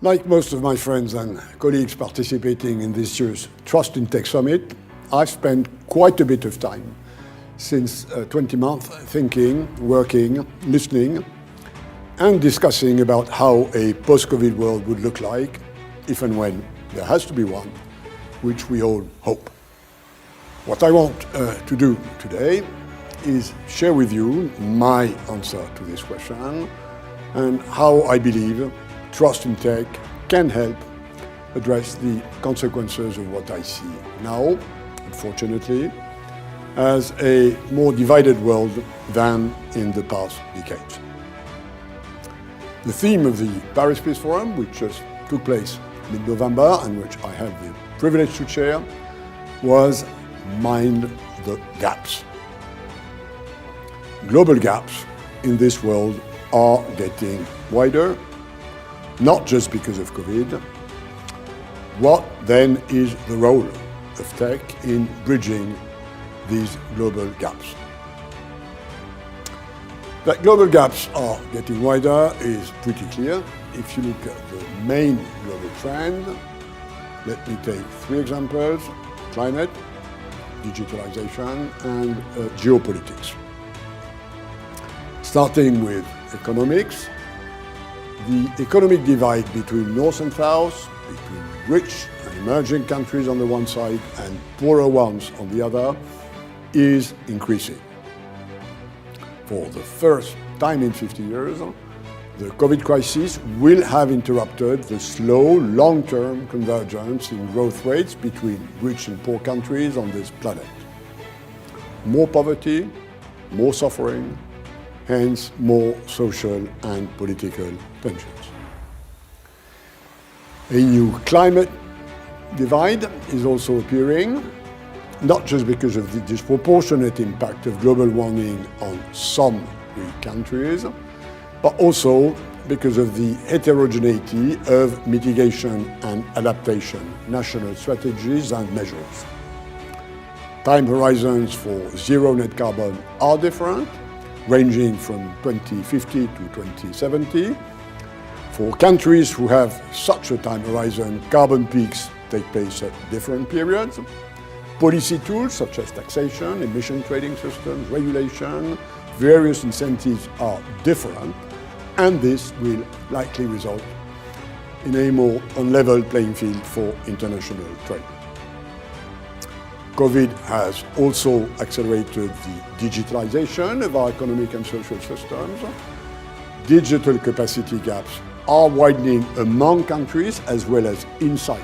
Like most of my friends and colleagues participating in this year's Trust in Tech Summit, I've spent quite a bit of time since 20 months thinking, working, listening, and discussing about how a post-COVID world would look like, if and when there has to be one, which we all hope. What I want to do today is share with you my answer to this question and how I believe trust in tech can help address the consequences of what I see now, unfortunately, as a more divided world than in the past decades. The theme of the Paris Peace Forum, which just took place mid-November and which I had the privilege to chair, was Mind the Gaps. Global gaps in this world are getting wider, not just because of COVID. What then is the role of tech in bridging these global gaps? That global gaps are getting wider is pretty clear. If you look at the main global trend, let me take three examples: climate, digitalization, and geopolitics. Starting with economics, the economic divide between North and South, between rich and emerging countries on the one side and poorer ones on the other, is increasing. For the first time in 50 years, the COVID crisis will have interrupted the slow, long-term convergence in growth rates between rich and poor countries on this planet. More poverty, more suffering, hence more social and political tensions. A new climate divide is also appearing, not just because of the disproportionate impact of global warming on some weak countries, but also because of the heterogeneity of mitigation and adaptation, national strategies and measures. Time horizons for zero net carbon are different, ranging from 2050 to 2070. For countries who have such a time horizon, carbon peaks take place at different periods. Policy tools such as taxation, emission trading systems, regulation, various incentives are different, and this will likely result in a more unlevel playing field for international trade. COVID has also accelerated the digitalization of our economic and social systems. Digital capacity gaps are widening among countries as well as inside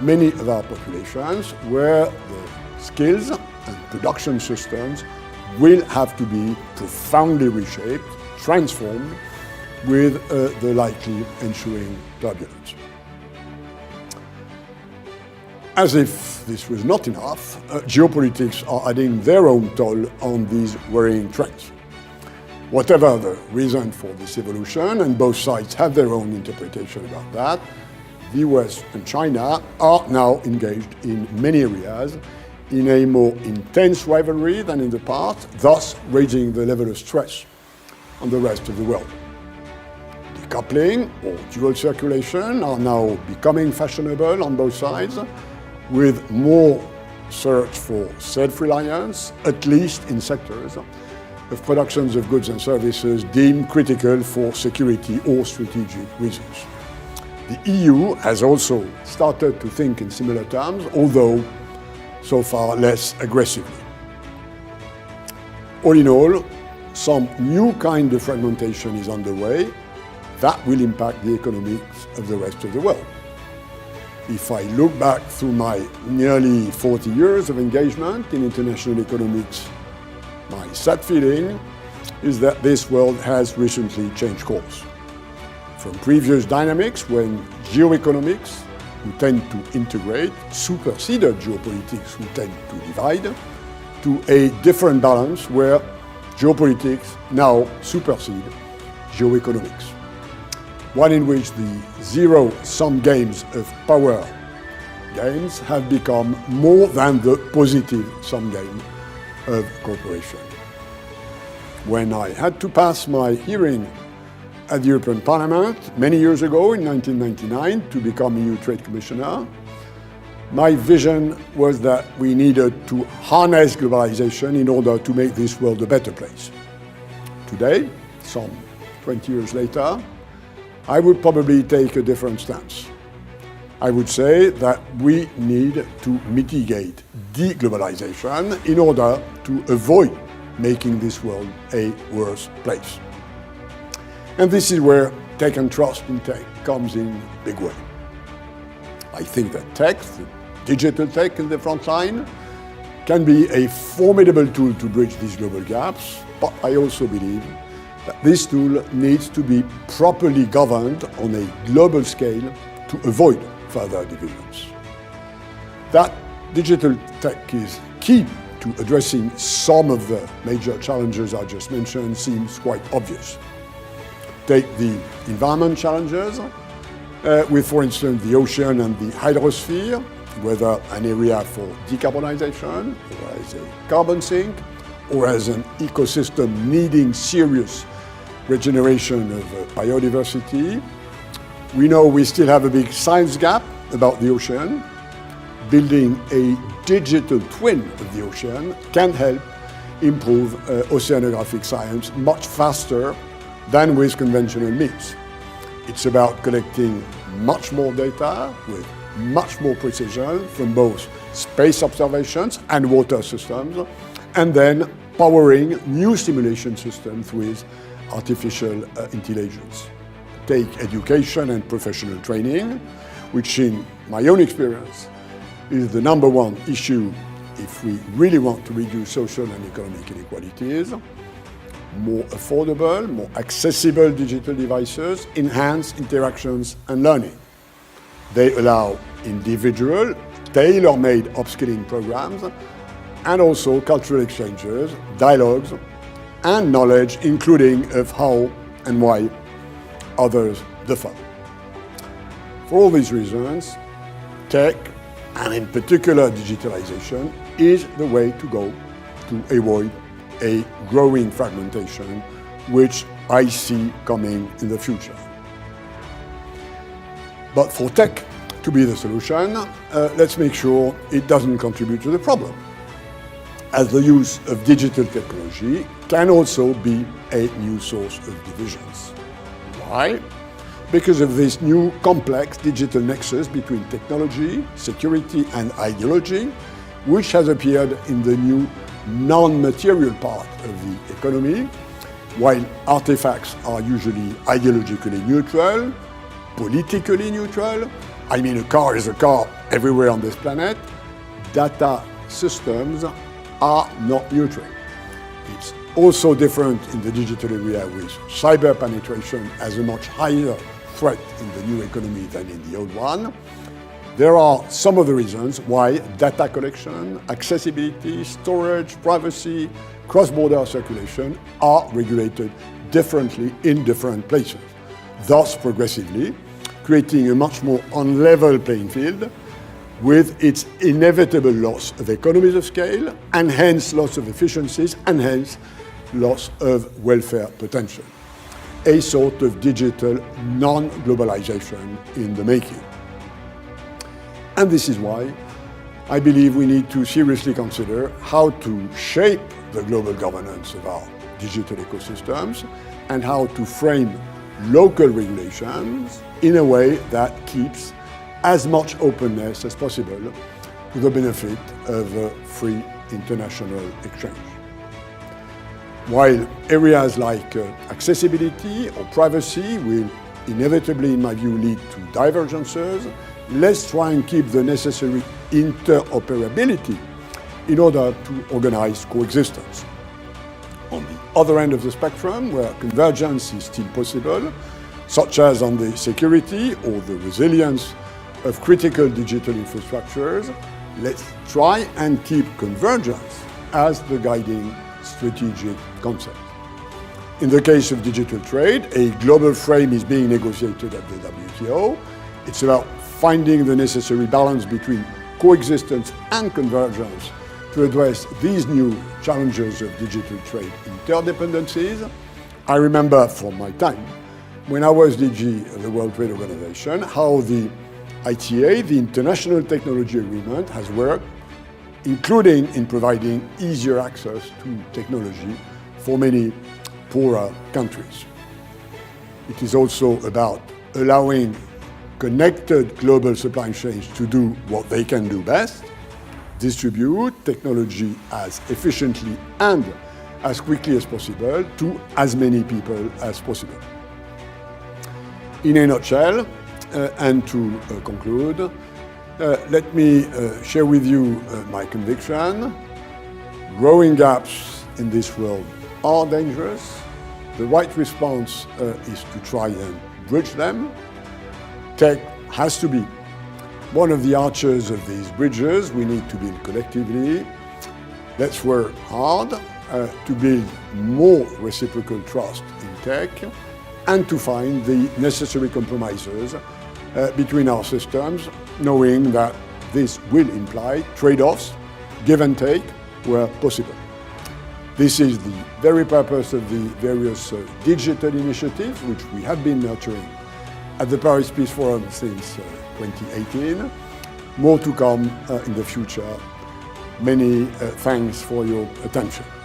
many of our populations, where the skills and production systems will have to be profoundly reshaped, transformed, with the likely ensuing turbulence. As if this was not enough, geopolitics are adding their own toll on these worrying trends. Whatever the reason for this evolution, and both sides have their own interpretation about that, the US and China are now engaged in many areas in a more intense rivalry than in the past, thus raising the level of stress on the rest of the world. Decoupling or dual circulation are now becoming fashionable on both sides, with more search for self-reliance, at least in sectors of productions of goods and services deemed critical for security or strategic reasons. The EU has also started to think in similar terms, although so far less aggressively. All in all, some new kind of fragmentation is underway that will impact the economics of the rest of the world. If I look back through my nearly 40 years of engagement in international economics, my sad feeling is that this world has recently changed course. From previous dynamics when geoeconomics, who tend to integrate, superseded geopolitics, who tend to divide, to a different balance where geopolitics now supersede geoeconomics. One in which the zero-sum games of power games have become more than the positive-sum game of cooperation. When I had to pass my hearing at the European Parliament many years ago in 1999 to become EU Trade Commissioner, my vision was that we needed to harness globalization in order to make this world a better place. Today, some 20 years later, I would probably take a different stance. I would say that we need to mitigate deglobalization in order to avoid making this world a worse place. And this is where tech and trust in tech comes in a big way. I think that tech, the digital tech in the front line, can be a formidable tool to bridge these global gaps, but I also believe that this tool needs to be properly governed on a global scale to avoid further divisions. That digital tech is key to addressing some of the major challenges I just mentioned seems quite obvious. Take the environment challenges, with, for instance, the ocean and the hydrosphere, whether an area for decarbonization, or as a carbon sink, or as an ecosystem needing serious regeneration of biodiversity. We know we still have a big science gap about the ocean. Building a digital twin of the ocean can help improve oceanographic science much faster than with conventional means. It's about collecting much more data with much more precision from both space observations and water systems, and then powering new simulation systems with artificial intelligence. Take education and professional training, which in my own experience is the number one issue if we really want to reduce social and economic inequalities. More affordable, more accessible digital devices enhance interactions and learning. They allow individual, tailor-made upskilling programs, and also cultural exchanges, dialogues, and knowledge, including of how and why others differ. For all these reasons, tech, and in particular digitalization, is the way to go to avoid a growing fragmentation, which I see coming in the future. But for tech to be the solution, let's make sure it doesn't contribute to the problem, as the use of digital technology can also be a new source of divisions. Why? Because of this new complex digital nexus between technology, security, and ideology, which has appeared in the new non-material part of the economy. While artifacts are usually ideologically neutral, politically neutral, I mean a car is a car everywhere on this planet, data systems are not neutral. It's also different in the digital area, with cyber penetration as a much higher threat in the new economy than in the old one. There are some of the reasons why data collection, accessibility, storage, privacy, cross-border circulation are regulated differently in different places, thus progressively creating a much more unlevel playing field, with its inevitable loss of economies of scale, and hence loss of efficiencies, and hence loss of welfare potential. A sort of digital non-globalization in the making. And this is why I believe we need to seriously consider how to shape the global governance of our digital ecosystems and how to frame local regulations in a way that keeps as much openness as possible to the benefit of free international exchange. While areas like accessibility or privacy will inevitably, in my view, lead to divergences, let's try and keep the necessary interoperability in order to organize coexistence. On the other end of the spectrum, where convergence is still possible, such as on the security or the resilience of critical digital infrastructures, let's try and keep convergence as the guiding strategic concept. In the case of digital trade, a global frame is being negotiated at the WTO. It's about finding the necessary balance between coexistence and convergence to address these new challenges of digital trade interdependencies. I remember from my time when I was DG of the World Trade Organization, how the ITA, the International Technology Agreement, has worked, including in providing easier access to technology for many poorer countries. It is also about allowing connected global supply chains to do what they can do best, distribute technology as efficiently and as quickly as possible to as many people as possible. In a nutshell, and to conclude, let me share with you my conviction. Growing gaps in this world are dangerous. The right response is to try and bridge them. Tech has to be one of the archers of these bridges we need to build collectively. Let's work hard to build more reciprocal trust in tech and to find the necessary compromises between our systems, knowing that this will imply trade-offs, give and take, where possible. This is the very purpose of the various digital initiatives which we have been nurturing at the Paris Peace Forum since 2018. More to come in the future. Many thanks for your attention.